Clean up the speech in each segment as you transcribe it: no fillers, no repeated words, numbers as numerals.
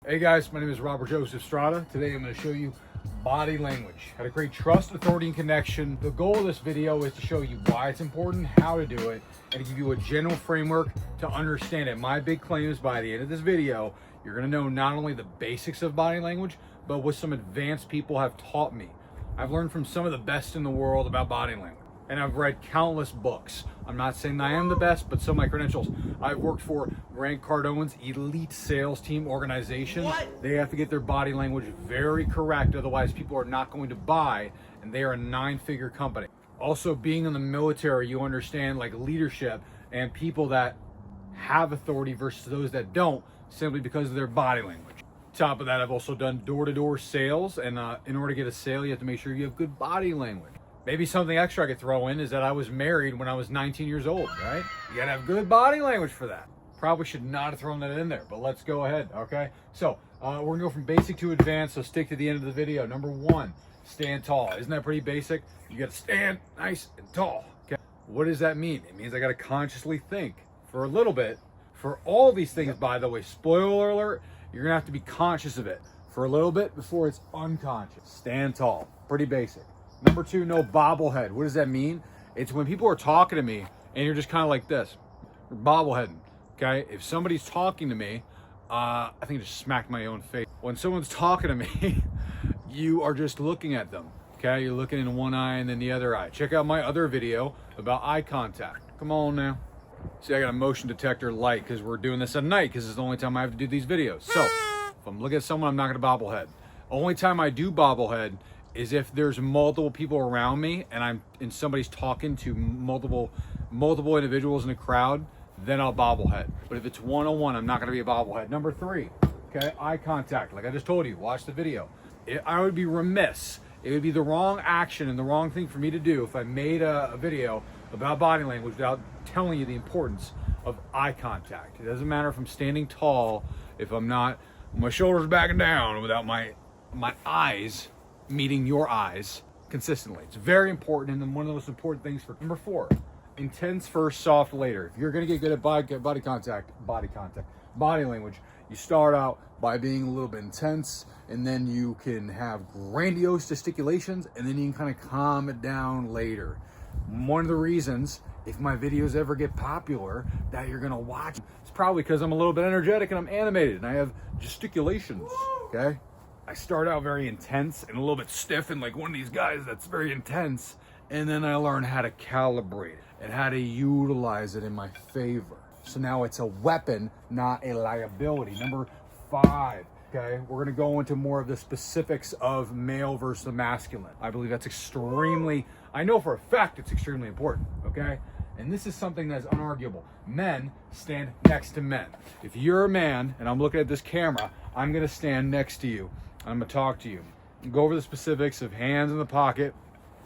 Hey guys, my name is Robert Joseph Strada. Today I'm going to show you body language, how to create trust, authority, and connection. The goal of this video is to show you why it's important, how to do it, and to give you a general framework to understand it. My big claim is by the end of this video, you're going to know not only the basics of body language, but what some advanced people have taught me. I've learned from some of the best in the world about body language, and I've read countless books. I'm not saying I am the best, but some of my credentials. I've worked for Cardone's elite sales team organization. They have to get their body language very correct, otherwise people are not going to buy, and they are a 9-figure company. Also, being in the military, you understand like leadership and people that have authority versus those that don't, simply because of their body language. Top of that, I've also done door-to-door sales, and in order to get a sale, you have to make sure you have good body language. Maybe something extra I could throw in is that I was married when I was 19 years old, right? You gotta have good body language for that. Probably should not have thrown that in there, but let's go ahead, okay? So, we're gonna go from basic to advanced, so stick to the end of the video. Number 1, stand tall. Isn't that pretty basic? You gotta stand nice and tall, okay? What does that mean? It means I gotta consciously think for a little bit. For all these things, by the way, spoiler alert, you're gonna have to be conscious of it for a little bit before it's unconscious. Stand tall, pretty basic. Number 2, no bobblehead. What does that mean? It's when people are talking to me and you're just kind of like this. You're bobbleheading, okay? If somebody's talking to me, I think I just smacked my own face. When someone's talking to me, you are just looking at them, okay? You're looking in one eye and then the other eye. Check out my other video about eye contact. Come on now. See, I got a motion detector light because we're doing this at night because it's the only time I have to do these videos. So, if I'm looking at someone, I'm not gonna bobblehead. Only time I do bobblehead is if there's multiple people around me and somebody's talking to multiple individuals in a crowd, then I'll bobblehead. But if it's one-on-one, I'm not gonna be a bobblehead. Number 3, okay, eye contact. Like I just told you, watch the video. I would be remiss. It would be the wrong action and the wrong thing for me to do if I made a video about body language without telling you the importance of eye contact. It doesn't matter if I'm standing tall, if I'm not, my shoulders backing down, without my eyes meeting your eyes consistently. It's very important, and then one of the most important things for number 4, intense first, soft later. If you're gonna get good at body language, you start out by being a little bit intense, and then you can have grandiose gesticulations, and then you can kind of calm it down later. One of the reasons, if my videos ever get popular, that you're gonna watch, it's probably because I'm a little bit energetic and I'm animated and I have gesticulations, okay? I start out very intense and a little bit stiff and like one of these guys that's very intense, and then I learn how to calibrate it and how to utilize it in my favor. So now it's a weapon, not a liability. Number 5, okay, we're gonna go into more of the specifics of male versus masculine. I believe that's I know for a fact it's extremely important, okay? And this is something that's unarguable. Men stand next to men. If you're a man and I'm looking at this camera, I'm gonna stand next to you. I'm gonna talk to you. Go over the specifics of hands in the pocket,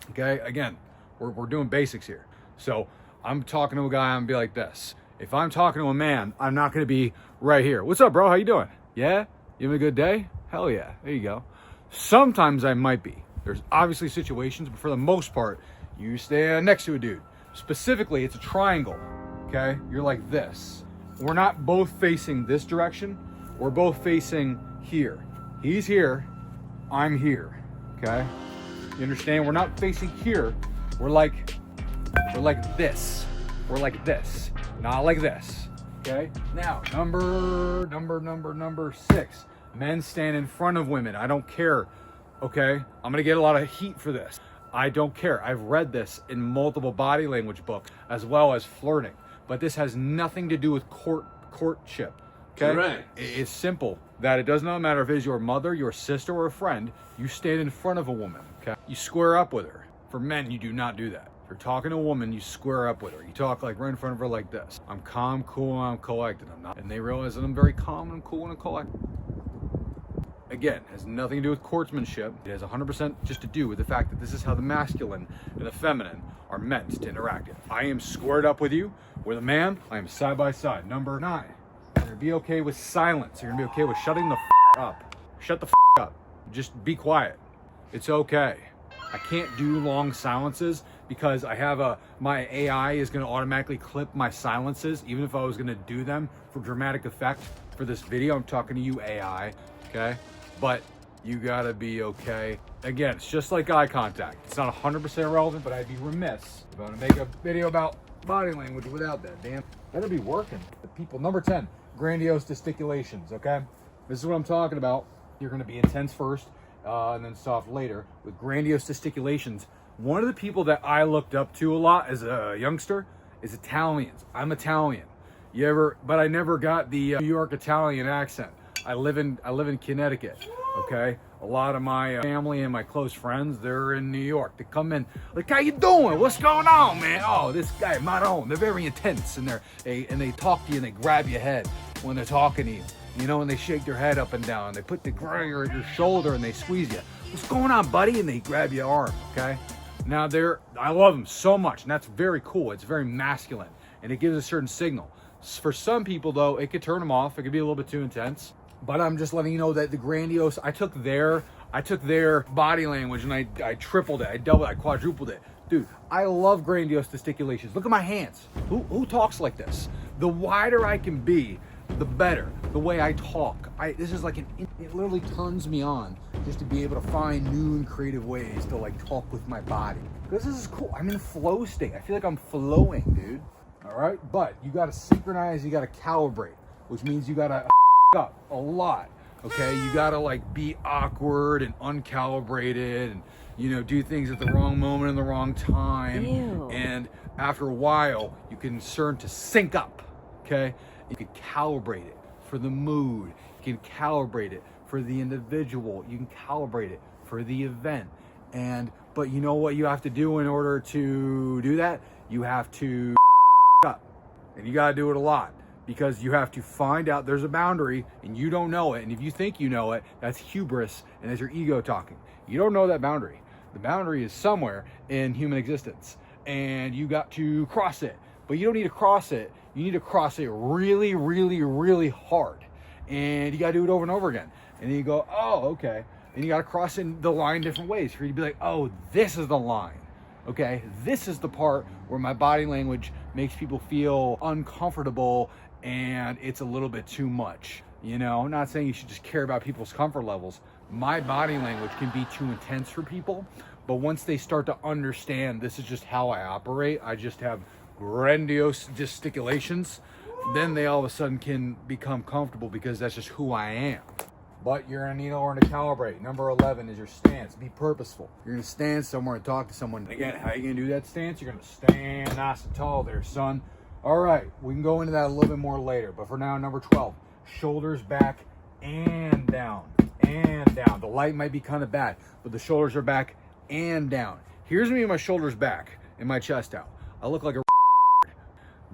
okay? Again, we're doing basics here. So I'm talking to a guy, I'm gonna be like this. If I'm talking to a man, I'm not gonna be right here. What's up, bro? How you doing? Yeah? You having a good day? Hell yeah, there you go. Sometimes I might be. There's obviously situations, but for the most part, you stand next to a dude. Specifically, it's a triangle, okay? You're like this. We're not both facing this direction. We're both facing here. He's here, I'm here, okay? You understand? We're not facing here. We're like this. We're like this, not like this, okay? Now, number 6. Men stand in front of women. I don't care, okay? I'm gonna get a lot of heat for this. I don't care. I've read this in multiple body language books as well as flirting, but this has nothing to do with courtship. Okay? Correct. It's simple that it does not matter if it's your mother, your sister, or a friend. You stand in front of a woman. Okay? You square up with her. For men, you do not do that. If you're talking to a woman, you square up with her. You talk like right in front of her like this. I'm calm, cool, and I'm collected. I'm not. And they realize that I'm very calm and cool and collected. Again, has nothing to do with courtsmanship. It has 100% just to do with the fact that this is how the masculine and the feminine are meant to interact. If I am squared up with you, with a man, I am side by side. Number 9. You're gonna be okay with silence. You're gonna be okay with shutting the up. Shut the up. Just be quiet. It's okay. I can't do long silences because I have my AI is going to automatically clip my silences, even if I was going to do them for dramatic effect for this video. I'm talking to you, AI, okay? But you gotta be okay. Again, it's just like eye contact. It's not 100% relevant, but I'd be remiss if I want to make a video about body language without that. Damn, better be working. The people. Number 10, grandiose gesticulations, okay? This is what I'm talking about. You're gonna be intense first, and then soft later. With grandiose gesticulations, one of the people that I looked up to a lot as a youngster is Italians. I'm Italian. But I never got the New York Italian accent. I live in Connecticut, okay? A lot of my family and my close friends, they're in New York. They come in, like, how you doing? What's going on, man? Oh, this guy, Maron. They're very intense, and they talk to you and they grab your head when they're talking to you, you know, and they shake their head up and down. They put the finger at your shoulder and they squeeze you. What's going on, buddy? And they grab your arm, okay? Now I love them so much, and that's very cool. It's very masculine, and it gives a certain signal. For some people, though, it could turn them off. It could be a little bit too intense. But I'm just letting you know that the grandiose, I took their body language and I tripled it, I doubled it, I quadrupled it. Dude, I love grandiose gesticulations. Look at my hands. Who talks like this? The wider I can be, the better. The way I talk. This is like it literally turns me on just to be able to find new and creative ways to like talk with my body. Because this is cool. I'm in a flow state. I feel like I'm flowing, dude. All right, but you got to synchronize, you got to calibrate, which means you got to up a lot, okay? You gotta like be awkward and uncalibrated and, you know, do things at the wrong moment and the wrong time. Ew. And after a while you can start to sync up, okay? You can calibrate it for the mood, you can calibrate it for the individual, you can calibrate it for the event. But you know what you have to do in order to do that? You have to up, and you got to do it a lot. Because you have to find out there's a boundary and you don't know it. And if you think you know it, that's hubris and that's your ego talking. You don't know that boundary. The boundary is somewhere in human existence and you got to cross it. But you don't need to cross it. You need to cross it really, really, really hard. And you got to do it over and over again. And then you go, oh, okay. And you got to cross in the line different ways for you to be like, oh, this is the line. Okay, this is the part where my body language makes people feel uncomfortable and it's a little bit too much. You know, I'm not saying you should just care about people's comfort levels. My body language can be too intense for people, but once they start to understand this is just how I operate, I just have grandiose gesticulations, then they all of a sudden can become comfortable because that's just who I am. But you're gonna need to learn to calibrate. Number 11 is your stance. Be purposeful. You're gonna stand somewhere and talk to someone. Again, how are you gonna do that stance? You're gonna stand nice and tall there, son. All right, we can go into that a little bit more later. But for now, number 12, shoulders back and down, and down. The light might be kind of bad, but the shoulders are back and down. Here's me with my shoulders back and my chest out. I look like a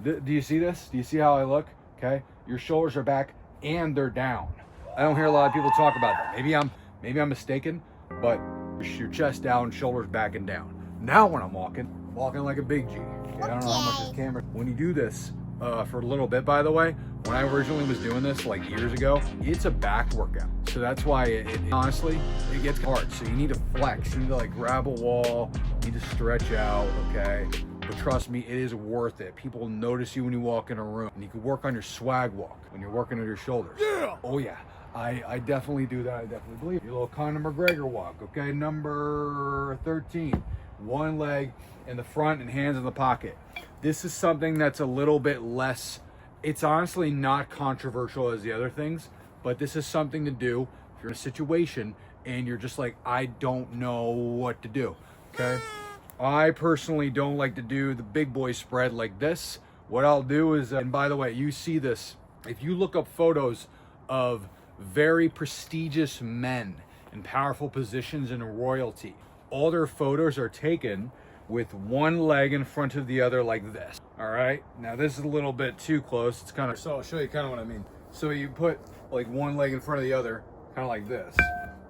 Do you see this? Do you see how I look? Okay, your shoulders are back and they're down. I don't hear a lot of people talk about that. Maybe I'm mistaken, but your chest down, shoulders back and down. Now when I'm walking like a big G. Okay, I don't know how much this camera. When you do this for a little bit, by the way, when I originally was doing this like years ago, it's a back workout. So that's why it honestly, it gets hard. So you need to flex. You need to like grab a wall. You need to stretch out, okay? But trust me, it is worth it. People will notice you when you walk in a room. And you can work on your swag walk when you're working on your shoulders. Yeah! Oh yeah. I definitely do that. I definitely believe it. Your little Conor McGregor walk, okay? Number 13. One leg in the front and hands in the pocket. This is something that's a little bit less, it's honestly not controversial as the other things, but this is something to do if you're in a situation and you're just like, I don't know what to do, okay? I personally don't like to do the big boy spread like this. What I'll do is, and by the way, you see this, if you look up photos of very prestigious men in powerful positions in royalty, all their photos are taken with one leg in front of the other like this. All right, now this is a little bit too close. It's kind of, so I'll show you kind of what I mean. So you put like one leg in front of the other, kind of like this.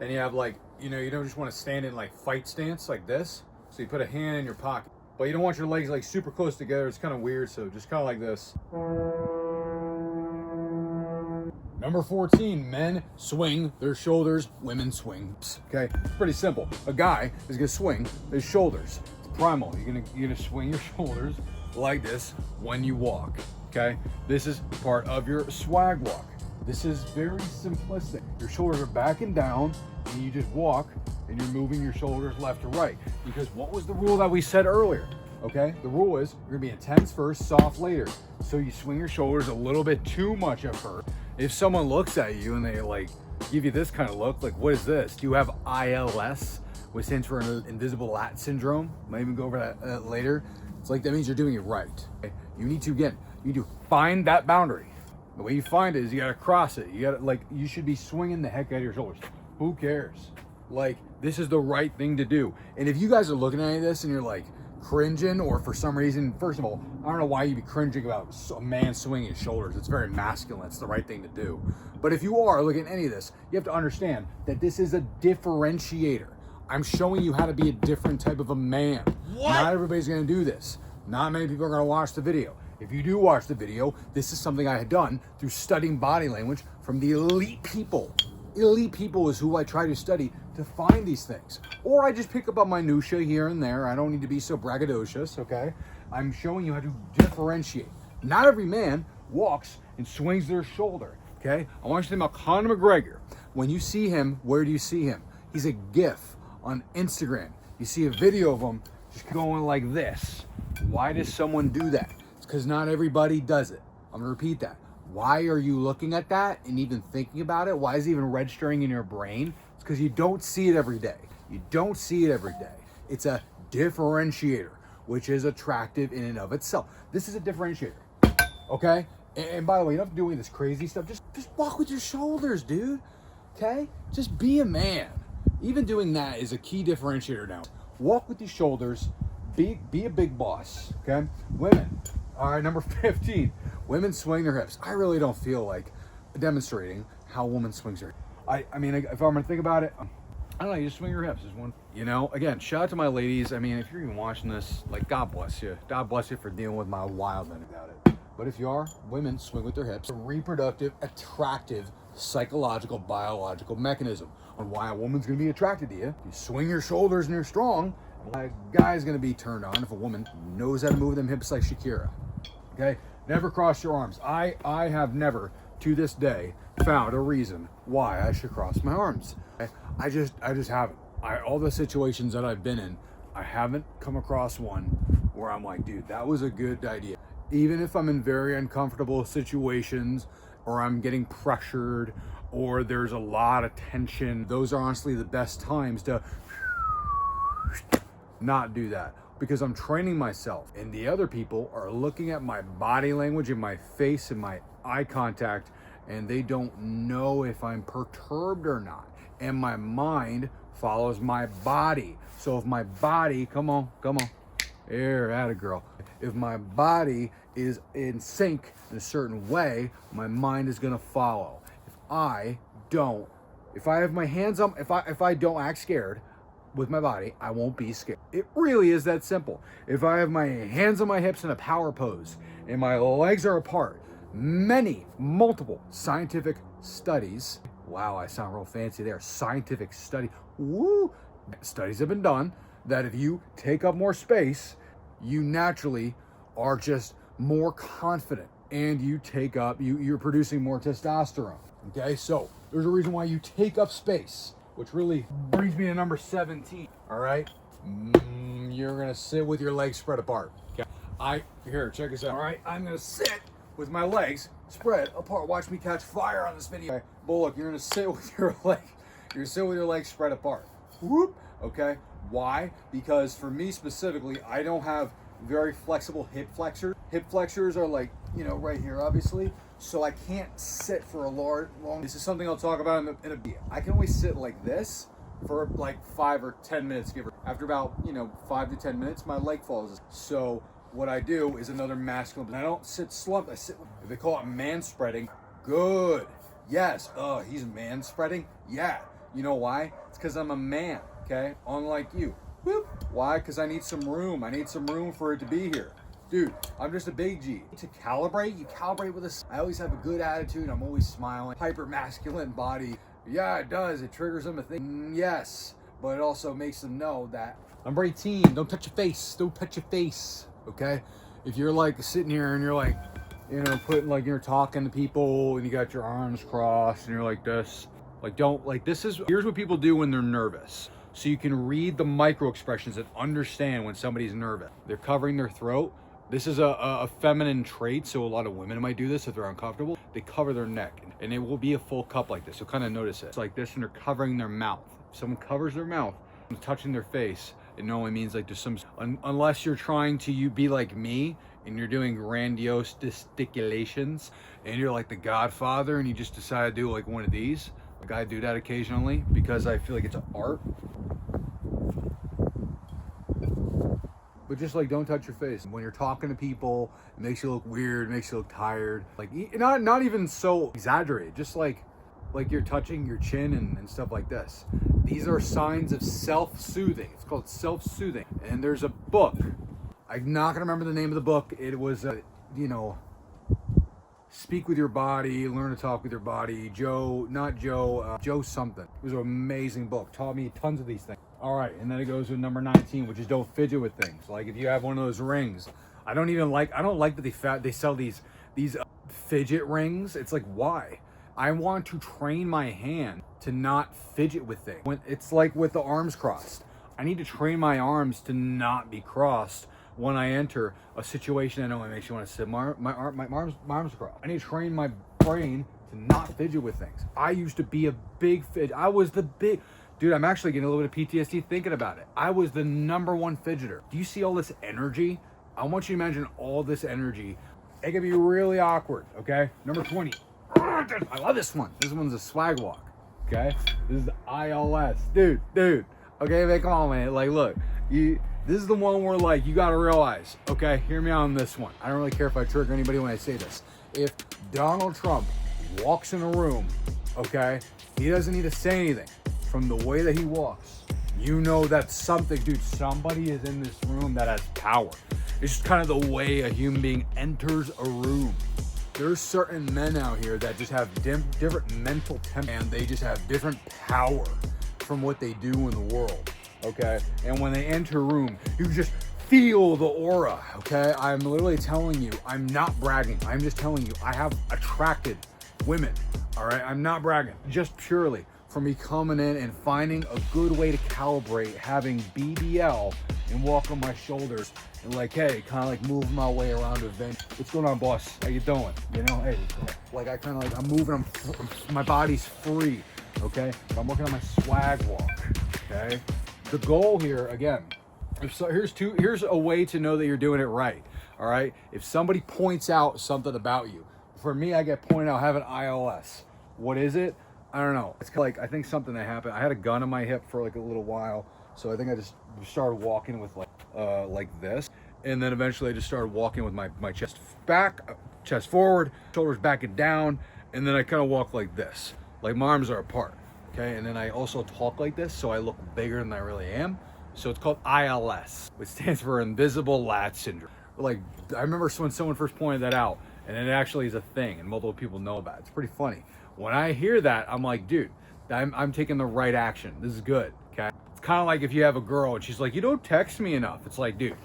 And you have like, you know, you don't just want to stand in like fight stance like this. So you put a hand in your pocket, but you don't want your legs like super close together. It's kind of weird. So just kind of like this. Number 14, men swing their shoulders, women swing. Okay, it's pretty simple. A guy is gonna swing his shoulders. It's primal. You're gonna swing your shoulders like this when you walk. Okay, this is part of your swag walk. This is very simplistic. Your shoulders are back and down, and you just walk, and you're moving your shoulders left to right. Because what was the rule that we said earlier? Okay, the rule is you're gonna be intense first, soft later. So you swing your shoulders a little bit too much at first. If someone looks at you and they like give you this kind of look, like, what is this? Do you have ILS, which stands for invisible lat syndrome? Might even go over that later. It's like, that means you're doing it right. Okay? You need to find that boundary. The way you find it is you gotta cross it. You gotta, like, you should be swinging the heck out of your shoulders. Who cares? Like, this is the right thing to do. And if you guys are looking at any of this and you're like cringing, or for some reason, first of all, I don't know why you'd be cringing about a man swinging his shoulders. It's very masculine. It's the right thing to do. But if you are looking at any of this, you have to understand that this is a differentiator. I'm showing you how to be a different type of a man. What? Not everybody's gonna do this. Not many people are gonna watch the video. If you do watch the video, this is something I had done through studying body language from the elite people. Elite people is who I try to study to find these things. Or I just pick up on minutia here and there. I don't need to be so braggadocious, okay? I'm showing you how to differentiate. Not every man walks and swings their shoulder, okay? I want you to think about Conor McGregor. When you see him, where do you see him? He's a GIF on Instagram. You see a video of him just going like this. Why does someone do that? It's because not everybody does it. I'm gonna repeat that. Why are you looking at that and even thinking about it? Why is it even registering in your brain? It's because you don't see it every day. You don't see it every day. It's a differentiator, which is attractive in and of itself. This is a differentiator, okay? And by the way, you don't have to do any of this crazy stuff. Just walk with your shoulders, dude, okay? Just be a man. Even doing that is a key differentiator now. Walk with your shoulders, be a big boss, okay? Women, all right, number 15. Women swing their hips. I really don't feel like demonstrating how a woman swings her hips. I mean, if I'm gonna think about it, I don't know, you just swing your hips. There's one, you know, again, shout out to my ladies. I mean, if you're even watching this, like, God bless you. God bless you for dealing with my wildness about it. But if you are, women swing with their hips. A reproductive, attractive, psychological, biological mechanism on why a woman's gonna be attracted to you. You swing your shoulders and you're strong, a guy's gonna be turned on if a woman knows how to move them hips like Shakira, okay? Never cross your arms. I have never, to this day, found a reason why I should cross my arms. I just haven't. All the situations that I've been in, I haven't come across one where I'm like, dude, that was a good idea. Even if I'm in very uncomfortable situations, or I'm getting pressured, or there's a lot of tension, those are honestly the best times to not do that. Because I'm training myself, and the other people are looking at my body language and my face and my eye contact, and they don't know if I'm perturbed or not. And my mind follows my body. So if my body, come on, here, atta girl. If my body is in sync in a certain way, my mind is gonna follow. If I have my hands on, if I don't act scared with my body, I won't be scared. It really is that simple. If I have my hands on my hips in a power pose and my legs are apart, multiple scientific studies, wow, I sound real fancy there, scientific studies have been done that if you take up more space, you naturally are just more confident, and you're producing more testosterone, okay? So there's a reason why you take up space, which really brings me to number 17, all right? You're gonna sit with your legs spread apart. Okay. Here, check this out, all right? I'm gonna sit with my legs spread apart. Watch me catch fire on this video. Okay. But look, you're gonna sit with your legs spread apart. Whoop, okay? Why? Because for me specifically, I don't have very flexible hip flexors. Hip flexors are like, you know, right here, obviously. So I can't sit for a long. This is something I'll talk about in a bit. I can only sit like this for like 5 or 10 minutes. After about, 5 to 10 minutes, my leg falls. So what I do is another masculine. I don't sit slumped. I sit. They call it man spreading. Good. Yes. He's man spreading. Yeah. You know why? It's because I'm a man. Okay. Unlike you. Whoop. Why? Because I need some room. I need some room for it to be here. Dude, I'm just a big G. To calibrate, you calibrate with a... I always have a good attitude. I'm always smiling. Hyper masculine body. Yeah, it does. It triggers them to think. Yes. But it also makes them know that number 18, don't touch your face. Don't touch your face. Okay? If you're like sitting here and you're like, you know, putting like you're talking to people and you got your arms crossed and you're like this. Like, don't, like, this is, here's what people do when they're nervous. So you can read the micro expressions and understand when somebody's nervous. They're covering their throat. This is a feminine trait, so a lot of women might do this if they're uncomfortable. They cover their neck, and it will be a full cup like this. So kind of notice it. It's like this, and they're covering their mouth. If someone covers their mouth, touching their face, it normally means like there's some, unless you're trying to be like me, and you're doing grandiose gesticulations, and you're like the Godfather, and you just decide to do like one of these. Like I do that occasionally, because I feel like it's an art. But just like, don't touch your face. When you're talking to people, it makes you look weird, makes you look tired. Like, not even so exaggerated, just like you're touching your chin and stuff like this. These are signs of self-soothing. It's called self-soothing. And there's a book. I'm not gonna remember the name of the book. It was, you know, Speak with Your Body, Learn to Talk with Your Body. Joe something. It was an amazing book. Taught me tons of these things. All right, and then it goes with number 19, which is don't fidget with things. Like if you have one of those rings, I don't like that they sell these fidget rings. It's like, why? I want to train my hand to not fidget with things. When it's like with the arms crossed, I need to train my arms to not be crossed when I enter a situation I know it makes you want to sit my arms crossed. I need to train my brain to not fidget with things. I used to be a big fidget. I was the big... Dude, I'm actually getting a little bit of PTSD thinking about it. I was the #1 fidgeter. Do you see all this energy? I want you to imagine all this energy. It can be really awkward, okay? Number 20. I love this one. This one's a swag walk, okay? This is the ILS. Dude. Okay, man, come on, man. Like, look, this is the one where, like, you gotta realize, okay, hear me on this one. I don't really care if I trigger anybody when I say this. If Donald Trump walks in a room, okay, he doesn't need to say anything. From the way that he walks, you know that something, dude, somebody is in this room that has power. It's just kind of the way a human being enters a room. There's certain men out here that just have different mental temp, and they just have different power from what they do in the world, okay? And when they enter a room, you just feel the aura, okay? I'm literally telling you, I'm not bragging. I'm just telling you, I have attracted women, all right? I'm not bragging, just purely for me coming in and finding a good way to calibrate, having BBL and walk on my shoulders and like, hey, kind of like moving my way around the event. What's going on, boss? How you doing? You know, hey, like I kind of like, I'm moving, my body's free, okay? But I'm working on my swag walk, okay? The goal here, again, here's a way to know that you're doing it right, all right? If somebody points out something about you, for me, I get pointed out, I have an ILS. What is it? I don't know. It's like, I think something that happened. I had a gun on my hip for like a little while. So I think I just started walking with like this. And then eventually I just started walking with my chest back, chest forward, shoulders back and down. And then I kind of walk like this. Like my arms are apart, okay? And then I also talk like this, so I look bigger than I really am. So it's called ILS, which stands for Invisible Lat Syndrome. Like, I remember when someone first pointed that out, and it actually is a thing, and multiple people know about it. It's pretty funny. When I hear that, I'm like, dude, I'm taking the right action. This is good, okay? It's kind of like if you have a girl and she's like, you don't text me enough. It's like, dude,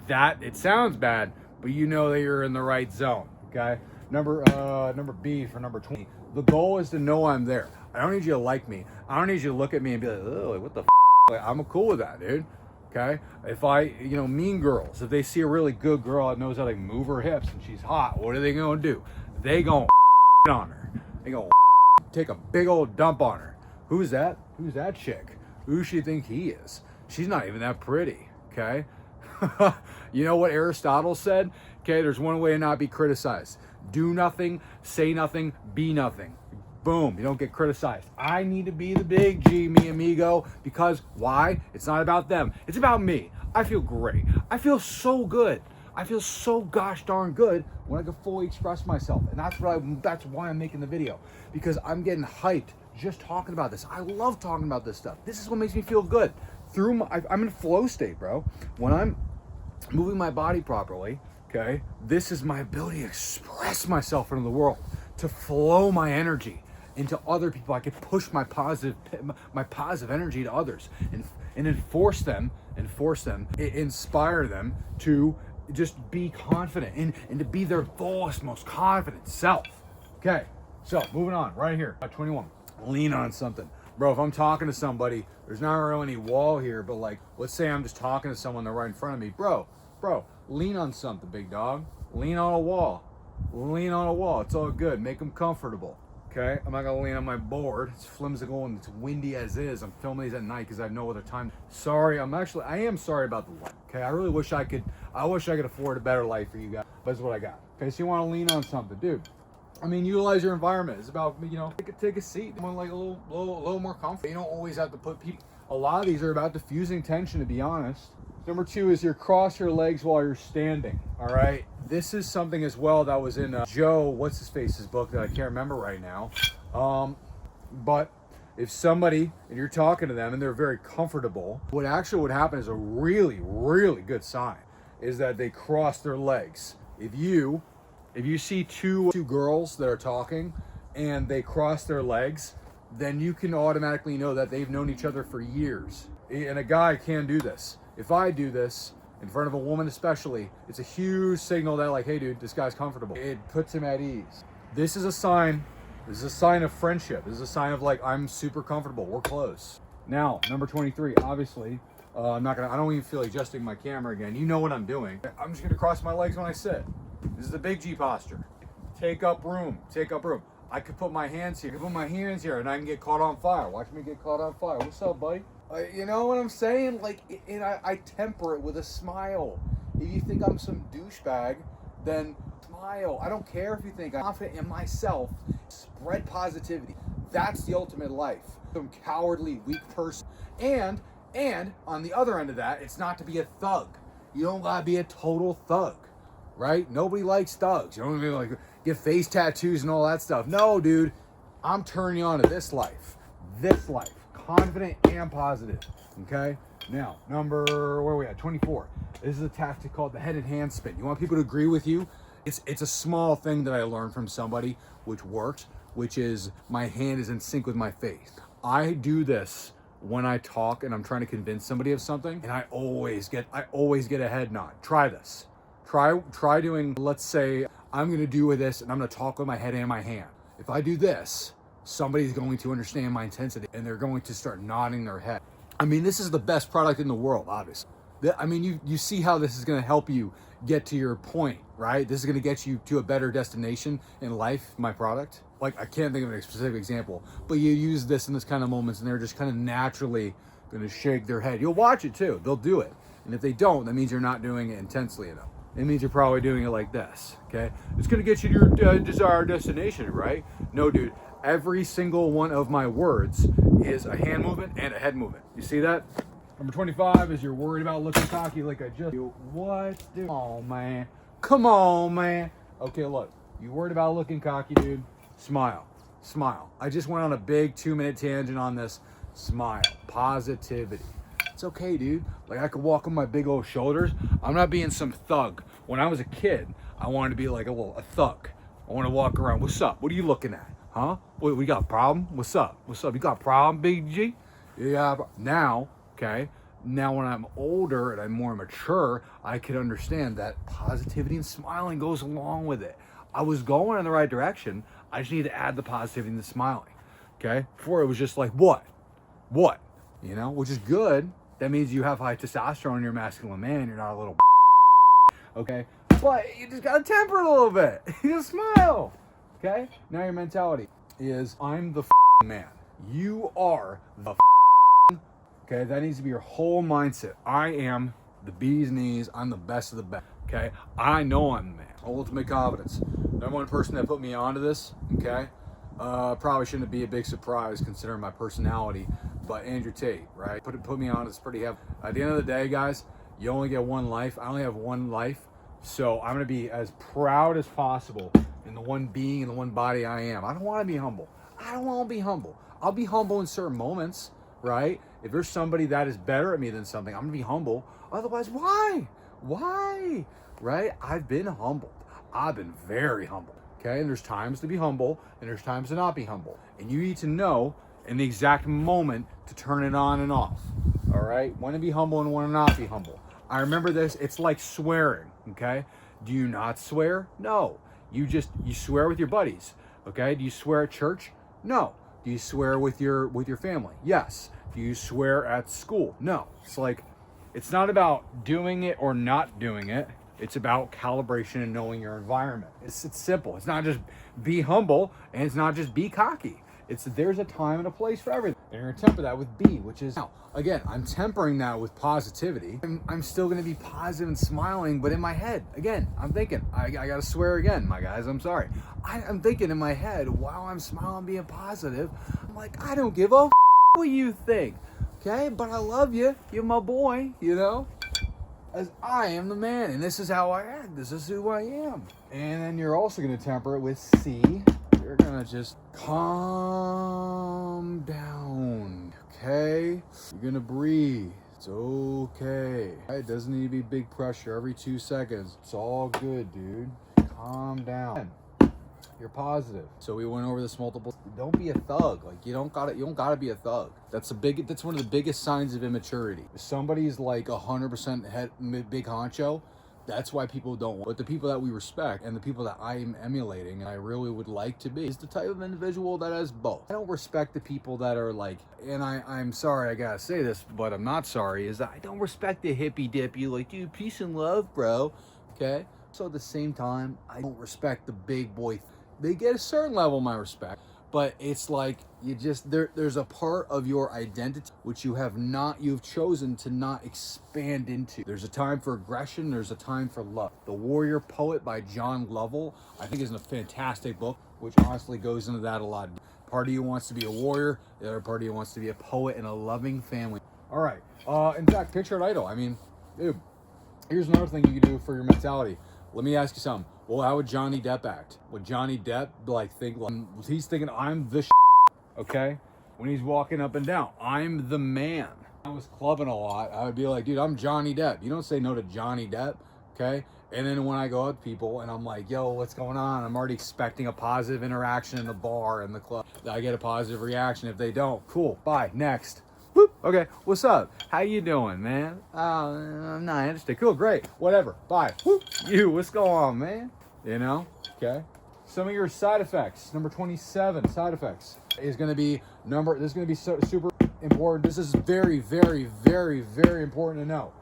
it sounds bad, but you know that you're in the right zone, okay? Number B for number 20. The goal is to know I'm there. I don't need you to like me. I don't need you to look at me and be like, oh, what the f***? Like, I'm cool with that, dude, okay? If mean girls, if they see a really good girl that knows how to like, move her hips and she's hot, what are they gonna do? They gonna on her. They gonna take a big old dump on her. Who's that? Who's that chick? Who she think he is? She's not even that pretty, okay? You know what Aristotle said? Okay, there's one way to not be criticized. Do nothing, say nothing, be nothing. Boom, you don't get criticized. I need to be the big G, mi amigo, because why? It's not about them. It's about me. I feel great. I feel so good. I feel so gosh darn good when I can fully express myself. And that's why I'm making the video, because I'm getting hyped just talking about this. I love talking about this stuff. This is what makes me feel good. I'm in flow state, bro. When I'm moving my body properly, okay? This is my ability to express myself into the world, to flow my energy into other people. I can push my positive energy to others and enforce them, inspire them to just be confident and to be their fullest, most confident self. Okay, so moving on right here, 21. Lean on something. Bro, if I'm talking to somebody, there's not really any wall here, but like, let's say I'm just talking to someone, they're right in front of me. Bro, lean on something, big dog. Lean on a wall. Lean on a wall. It's all good. Make them comfortable. Okay, I'm not gonna lean on my board. It's flimsical and it's windy as is. I'm filming these at night because I have no other time. Sorry, I am sorry about the light. Okay, I really wish I could afford a better life for you guys, but it's what I got. Okay, so you want to lean on something, dude. I mean, utilize your environment. It's about, you know, take a seat. You want like a little more comfort. You don't always have to put people. A lot of these are about diffusing tension, to be honest. Number 2 is cross your legs while you're standing. All right. This is something as well that was in Joe, what's his face's book that I can't remember right now. But if somebody, and you're talking to them and they're very comfortable, what actually would happen is a really, really good sign is that they cross their legs. If you see two girls that are talking and they cross their legs, then you can automatically know that they've known each other for years. And a guy can do this. If I do this in front of a woman especially, it's a huge signal that like, hey dude, this guy's comfortable. It puts him at ease. This is a sign of friendship. This is a sign of like, I'm super comfortable, we're close. Now, number 23, obviously, I don't even feel like adjusting my camera again. You know what I'm doing. I'm just gonna cross my legs when I sit. This is the big G posture. Take up room. I could put my hands here. And I can get caught on fire. Watch me get caught on fire. What's up, buddy? You know what I'm saying? Like, and I temper it with a smile. If you think I'm some douchebag, then smile. I don't care if you think I'm confident in myself. Spread positivity. That's the ultimate life. Some cowardly, weak person. And on the other end of that, it's not to be a thug. You don't gotta be a total thug. Right? Nobody likes thugs. You don't even like get face tattoos and all that stuff. No, dude. I'm turning you on to this life. Confident and positive. Okay? Now, where are we at? 24. This is a tactic called the head and hand spin. You want people to agree with you? It's a small thing that I learned from somebody which works, which is my hand is in sync with my face. I do this when I talk and I'm trying to convince somebody of something, and I always get a head nod. Try this. Try doing, let's say, I'm going to do with this and I'm going to talk with my head and my hand. If I do this, somebody's going to understand my intensity and they're going to start nodding their head. I mean, this is the best product in the world, obviously. I mean, you see how this is going to help you get to your point, right? This is going to get you to a better destination in life, my product. Like, I can't think of a specific example, but you use this in this kind of moments and they're just kind of naturally going to shake their head. You'll watch it too. They'll do it. And if they don't, that means you're not doing it intensely enough. It means you're probably doing it like this, okay? It's gonna get you to your desired destination, right? No, dude, every single one of my words is a hand movement and a head movement. You see that? Number 25 is you're worried about looking cocky like I just do. What, dude? Come on, man. Okay, look, you worried about looking cocky, dude? Smile. I just went on a big 2-minute tangent on this. Smile. Positivity. It's okay, dude. Like, I could walk on my big old shoulders. I'm not being some thug. When I was a kid, I wanted to be like a thug. I want to walk around. What's up? What are you looking at? Huh? What, we got a problem? What's up? You got a problem, Big G? Yeah. Now, okay, now when I'm older and I'm more mature, I can understand that positivity and smiling goes along with it. I was going in the right direction. I just need to add the positivity and the smiling. Okay? Before it was just like, what? You know, which is good. That means you have high testosterone, you're a masculine man, you're not a little okay? But you just gotta temper it a little bit. You just smile, okay? Now your mentality is, I'm the man. You are the okay? That needs to be your whole mindset. I am the bee's knees. I'm the best of the best, okay? I know I'm the man. Ultimate confidence. Number one person that put me onto this, okay? Probably shouldn't be a big surprise considering my personality, but Andrew Tate, right? Put me on, it's pretty heavy. At the end of the day, guys, you only get one life. I only have one life, so I'm gonna be as proud as possible in the one being and the one body I am. I don't wanna be humble. I'll be humble in certain moments, right? If there's somebody that is better at me than something, I'm gonna be humble. Otherwise, why? right? I've been humbled. I've been very humble, okay? And there's times to be humble, and there's times to not be humble. And you need to know in the exact moment to turn it on and off, all right? When to be humble and when to not be humble. I remember this, it's like swearing, okay? Do you not swear? No. You swear with your buddies, okay? Do you swear at church? No. Do you swear with your family? Yes. Do you swear at school? No. It's like, it's not about doing it or not doing it. It's about calibration and knowing your environment. It's simple. It's not just be humble, and it's not just be cocky. There's a time and a place for everything. And you're gonna temper that with B, which is, now, again, I'm tempering that with positivity. I'm still gonna be positive and smiling, but in my head, again, I'm thinking, I gotta swear again, my guys, I'm sorry. I'm thinking in my head, while I'm smiling, being positive, I'm like, I don't give a what you think, okay? But I love you, you're my boy, you know? As I am the man, and this is how I act, this is who I am. And then you're also gonna temper it with C. You're gonna just calm down, okay? You're gonna breathe. It's okay. It doesn't need to be big pressure every 2 seconds. It's all good, dude. Calm down. You're positive. So we went over this multiple. Don't be a thug. Like you don't gotta be a thug. That's one of the biggest signs of immaturity. If somebody's like 100% big honcho, that's why people don't. But the people that we respect and the people that I'm emulating and I really would like to be is the type of individual that has both. I don't respect the people that are like, and I'm sorry I gotta say this, but I'm not sorry, is that I don't respect the hippy dippy, like, dude, peace and love, bro. Okay? So at the same time, I don't respect the big boy. They get a certain level of my respect, but it's like there's a part of your identity which you've chosen to not expand into. There's a time for aggression, there's a time for love. The Warrior Poet by John Lovell, I think, is a fantastic book, which honestly goes into that a lot. Part of you wants to be a warrior, the other part of you wants to be a poet and a loving family. All right, in fact, picture an idol. I mean, dude, here's another thing you can do for your mentality. Let me ask you something. Well, how would Johnny Depp act? Would Johnny Depp he's thinking, I'm the okay? When he's walking up and down, I'm the man. I was clubbing a lot. I would be like, dude, I'm Johnny Depp. You don't say no to Johnny Depp, okay? And then when I go up to people and I'm like, yo, what's going on? I'm already expecting a positive interaction in the bar, in the club. I get a positive reaction. If they don't, cool, bye, next. Whoop, okay, what's up? How you doing, man? I'm not interested. Cool, great, whatever, bye. Whoop, what's going on, man? You know, okay. Some of your side effects, number 27, side effects, is going to be this is going to be super important. This is very, very, very, very important to know.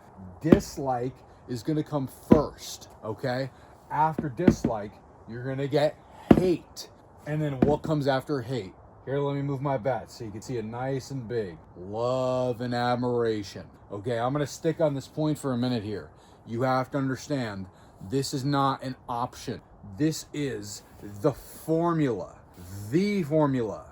Dislike is going to come first, okay? After dislike, you're going to get hate. And then what comes after hate? Here, let me move my bat so you can see it nice and big. Love and admiration. Okay, I'm going to stick on this point for a minute here. You have to understand, this is not an option. This is the formula. The formula.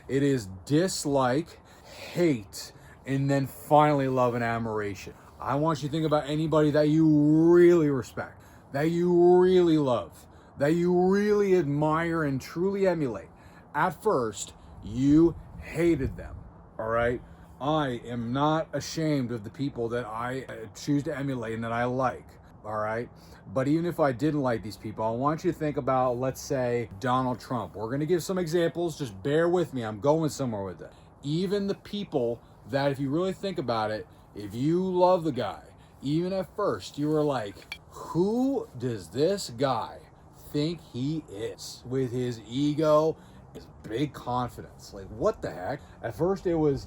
It is dislike, hate, and then finally love and admiration. I want you to think about anybody that you really respect, that you really love, that you really admire and truly emulate. At first, you hated them, all right? I am not ashamed of the people that I choose to emulate and that I like, all right? But even if I didn't like these people, I want you to think about, let's say, Donald Trump. We're going to give some examples. Just bear with me. I'm going somewhere with it. Even the people that, if you really think about it, if you love the guy, even at first, you were like, who does this guy think he is? With his ego, his big confidence. Like, what the heck? At first, it was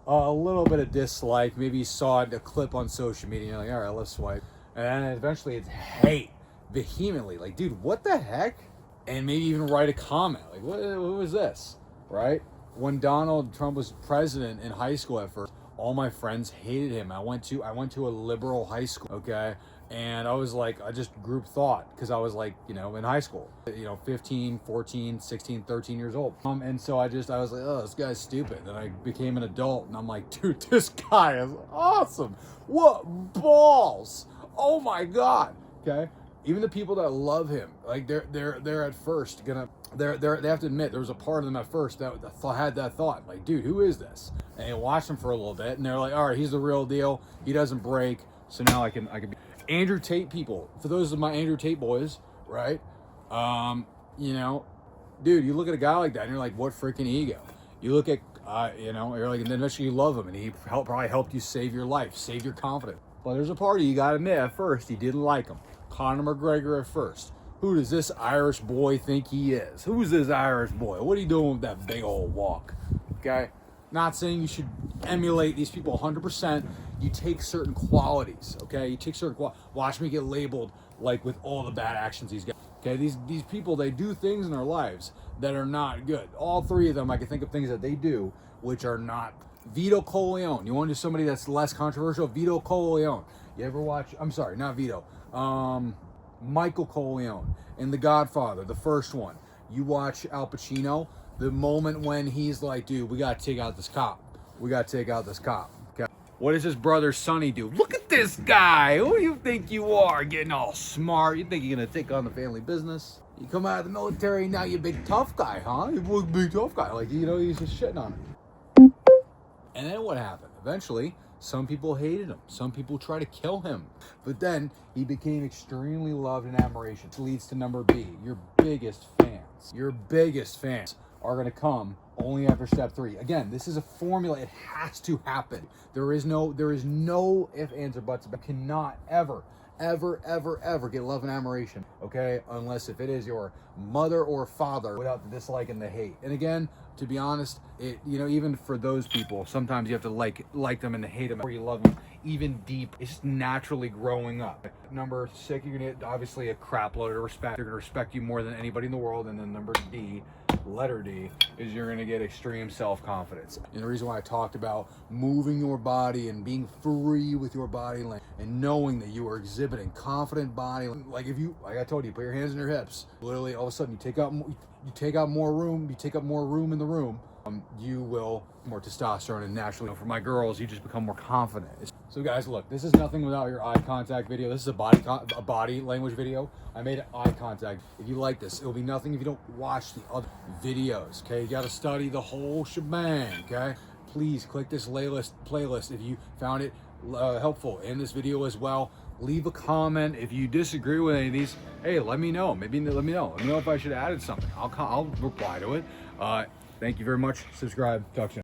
a little bit of dislike. Maybe you saw a clip on social media. You're like, all right, let's swipe. And then eventually it's hate vehemently. Like, dude, what the heck? And maybe even write a comment. Like, what was this? Right? When Donald Trump was president in high school at first, all my friends hated him. I went to a liberal high school, okay? And I was like, I just group thought because I was like, in high school, 15, 14, 16, 13 years old. And so I was like, oh, this guy's stupid. And I became an adult and I'm like, dude, this guy is awesome. What balls? Oh my God. Okay. Even the people that love him, like they're at first they have to admit there was a part of them at first that had that thought, like, dude, who is this? And they watched him for a little bit and they're like, all right, he's the real deal. He doesn't break. So now I can be. Andrew Tate people, for those of my Andrew Tate boys, right? You know, dude, you look at a guy like that and you're like, what freaking ego? You look at, you know, you're like, and then eventually you love him and he probably helped you save your life, save your confidence. But there's a party you gotta admit, at first, he didn't like him. Conor McGregor at first. Who does this Irish boy think he is? Who's this Irish boy? What are you doing with that big old walk? Okay? Not saying you should emulate these people 100%. You take certain qualities, okay? You take certain qualities. Watch me get labeled like with all the bad actions he's got. Okay, these people, they do things in their lives that are not good. All three of them, I can think of things that they do which are not. Vito Corleone. You want to do somebody that's less controversial? Vito Corleone. You ever watch, I'm sorry, not Vito. Michael Corleone in The Godfather, the first one. You watch Al Pacino, the moment when he's like, dude, we got to take out this cop. We got to take out this cop. Okay. What does his brother Sonny do? Look at this guy. Who do you think you are? Getting all smart. You think you're going to take on the family business? You come out of the military, now you're a big tough guy, huh? You're a big tough guy. Like, you know, he's just shitting on him. And then what happened? Eventually, some people hated him. Some people tried to kill him. But then he became extremely loved and admiration. Which leads to number B. Your biggest fans. Your biggest fans are going to come only after step 3. Again, this is a formula. It has to happen. There is no ifs, ands, or buts. You cannot ever get love and admiration, okay? Unless if it is your mother or father, without the dislike and the hate. And again, to be honest, you know, even for those people, sometimes you have to like them and hate them, or you love them even deep. It's just naturally growing up. Number 6, you're gonna get obviously a crap load of respect. They're gonna respect you more than anybody in the world. And then number D, letter D, is you're gonna get extreme self-confidence. And the reason why I talked about moving your body and being free with your body language and knowing that you are exhibiting confident body, like if you, like I told you, put your hands in your hips. Literally, all of a sudden, you take up more room in the room. You will more testosterone, and naturally, for my girls, you just become more confident. So guys, look, this is nothing without your eye contact video. This is a body language video. I made eye contact. If you like this, it'll be nothing if you don't watch the other videos, okay? You got to study the whole shebang, okay? Please click this playlist if you found it helpful in this video as well. Leave a comment if you disagree with any of these. Hey, let me know. Maybe let me know. Let me know if I should have added something. I'll reply to it. Thank you very much. Subscribe. Talk soon.